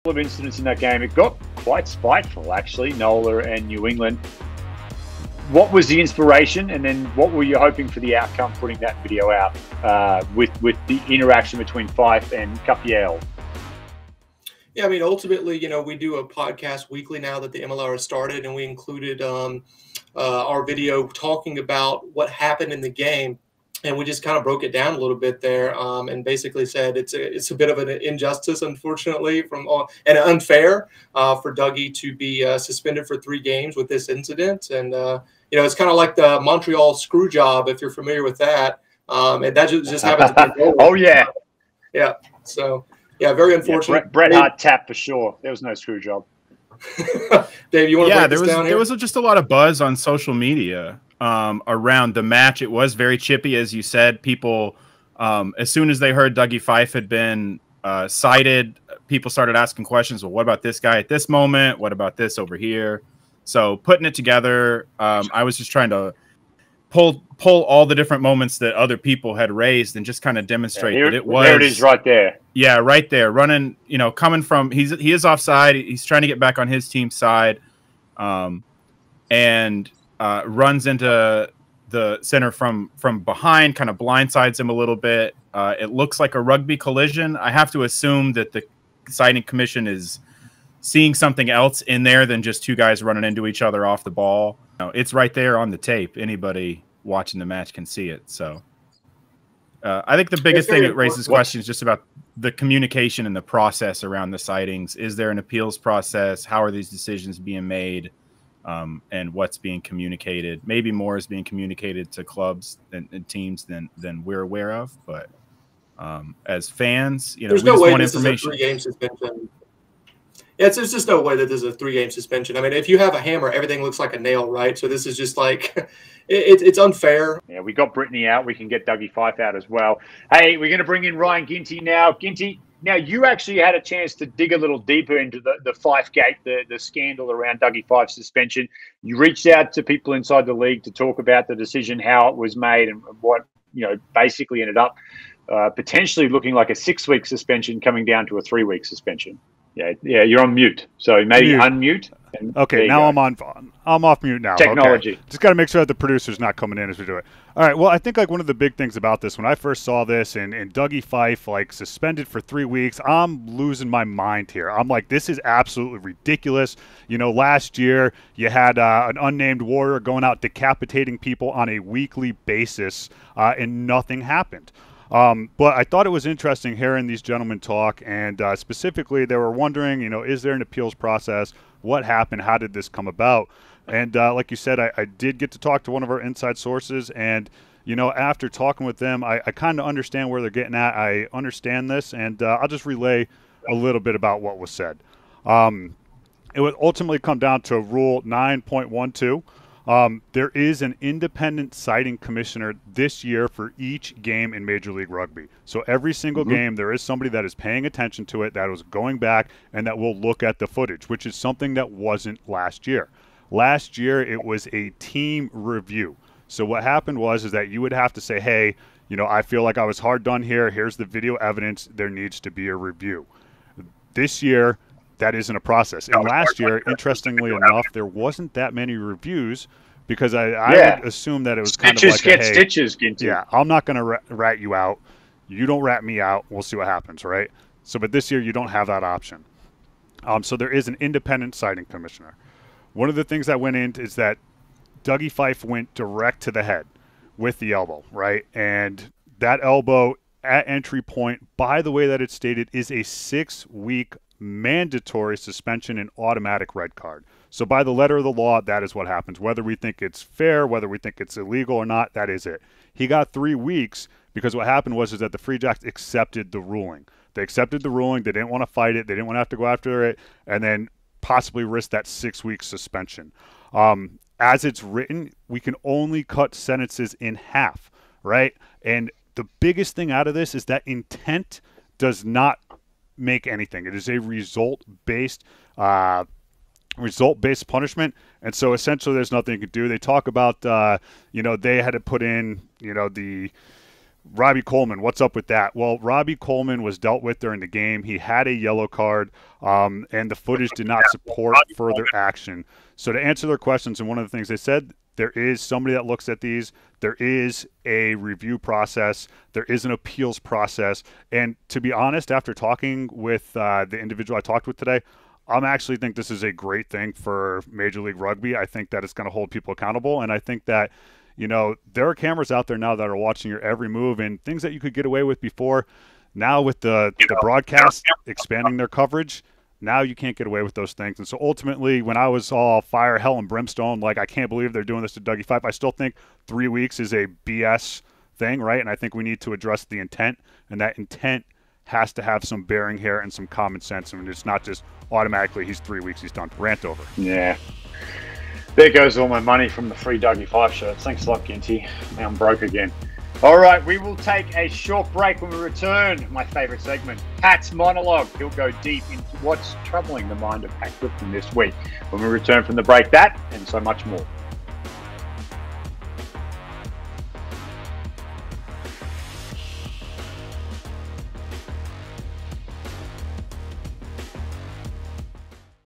of incidents in that game. It got quite spiteful, actually, Nola and New England. What was the inspiration, and then what were you hoping for the outcome putting that video out with the interaction between Fife and Capiel? Yeah, I mean, ultimately, we do a podcast weekly now that the MLR has started, and we included our video talking about what happened in the game. And we just kind of broke it down a little bit there, and basically said it's a bit of an injustice, unfortunately, and unfair for Dougie to be suspended for 3 games with this incident. And it's kind of like the Montreal screw job, if you're familiar with that. And that just happens to be oh yeah, yeah. So yeah, very unfortunate. Yeah, Bret Hart tap for sure. There was no screw job. Dave, you want to break this down here? There was just a lot of buzz on social media around the match. It was very chippy, as you said. People, as soon as they heard Dougie Fife had been cited, people started asking questions. Well, what about this guy at this moment? What about this over here? So putting it together, I was just trying to pull all the different moments that other people had raised and just kind of demonstrate that it was. There it is, right there. Yeah, right there, running. Coming from he is offside. He's trying to get back on his team's side, and runs into the center from behind, kind of blindsides him a little bit. It looks like a rugby collision. I have to assume that the citing commission is seeing something else in there than just 2 guys running into each other off the ball. It's right there on the tape. Anybody watching the match can see it. So I think the biggest thing that raises questions just about the communication and the process around the citings. Is there an appeals process? How are these decisions being made? And what's being communicated? Maybe more is being communicated to clubs and teams than we're aware of. But as fans, there's no way this is a 3-game suspension. Yeah, there's just no way that this is a 3-game suspension. I mean, if you have a hammer, everything looks like a nail, right? So this is just like it's unfair. Yeah, we got Brittany out. We can get Dougie Fife out as well. Hey, we're going to bring in Ryan Ginty now. Ginty, now you actually had a chance to dig a little deeper into the Fife gate, the scandal around Dougie Fife's suspension. You reached out to people inside the league to talk about the decision, how it was made, and what basically ended up potentially looking like a 6-week suspension coming down to a 3-week suspension. Yeah, you're on mute. So maybe unmute. Okay, now I'm off mute now. Technology. Okay. Just got to make sure that the producer's not coming in as we do it. All right. Well, I think like one of the big things about this, when I first saw this and Dougie Fife like suspended for 3 weeks, I'm losing my mind here. I'm like, this is absolutely ridiculous. Last year you had an unnamed warrior going out decapitating people on a weekly basis, and nothing happened. But I thought it was interesting hearing these gentlemen talk, and specifically they were wondering, is there an appeals process? What happened? How did this come about? And like you said, I did get to talk to one of our inside sources, and after talking with them, I kind of understand where they're getting at. I understand this, and I'll just relay a little bit about what was said. It would ultimately come down to Rule 9.12. There is an independent citing commissioner this year for each game in Major League Rugby. So every single game, there is somebody that is paying attention to it, that is going back, and that will look at the footage, which is something that wasn't last year. Last year, it was a team review. So what happened is that you would have to say, hey, I feel like I was hard done here. Here's the video evidence. There needs to be a review. This year, that isn't a process. And last year, interestingly enough, there wasn't that many reviews because I would assume that it was kind of like stitches. Yeah, I'm not going to rat you out. You don't rat me out. We'll see what happens, right? So, but this year you don't have that option. So there is an independent citing commissioner. One of the things that went in is that Dougie Fife went direct to the head with the elbow, right? And that elbow at entry point, by the way that it's stated, is a 6-week mandatory suspension and automatic red card. So by the letter of the law, that is what happens. Whether we think it's fair, whether we think it's illegal or not, that is it. He got 3 weeks because what happened was that the Free Jacks accepted the ruling. They accepted the ruling. They didn't want to fight it. They didn't want to have to go after it and then possibly risk that 6-week suspension. As it's written, we can only cut sentences in half, right? And the biggest thing out of this is that intent does not make anything. It is a result-based punishment, and so essentially there's nothing you can do. They talk about they had to put in the Robbie Coleman, what's up with that? Well, Robbie Coleman was dealt with during the game. He had a yellow card, and the footage did not support further action. So to answer their questions, and one of the things they said, there is somebody that looks at these. There is a review process. There is an appeals process. And to be honest, after talking with the individual I talked with today, I actually think this is a great thing for Major League Rugby. I think that it's going to hold people accountable. And I think that, you know, there are cameras out there now that are watching your every move, and things that you could get away with before. Now with the broadcast expanding their coverage, now you can't get away with those things. And so ultimately, when I was all fire, hell, and brimstone, like, I can't believe they're doing this to Dougie Fife, I still think 3 weeks is a BS thing, right? And I think we need to address the intent, and that intent has to have some bearing here and some common sense. I mean, it's not just automatically he's 3 weeks, he's done. Rant over. Yeah. There goes all my money from the free Dougie Fife shirts. Thanks a lot, Ginty. Now I'm broke again. All right, we will take a short break. When we return, my favourite segment, Pat's monologue. He'll go deep into what's troubling the mind of Pat Clifton this week. When we return from the break, that and so much more.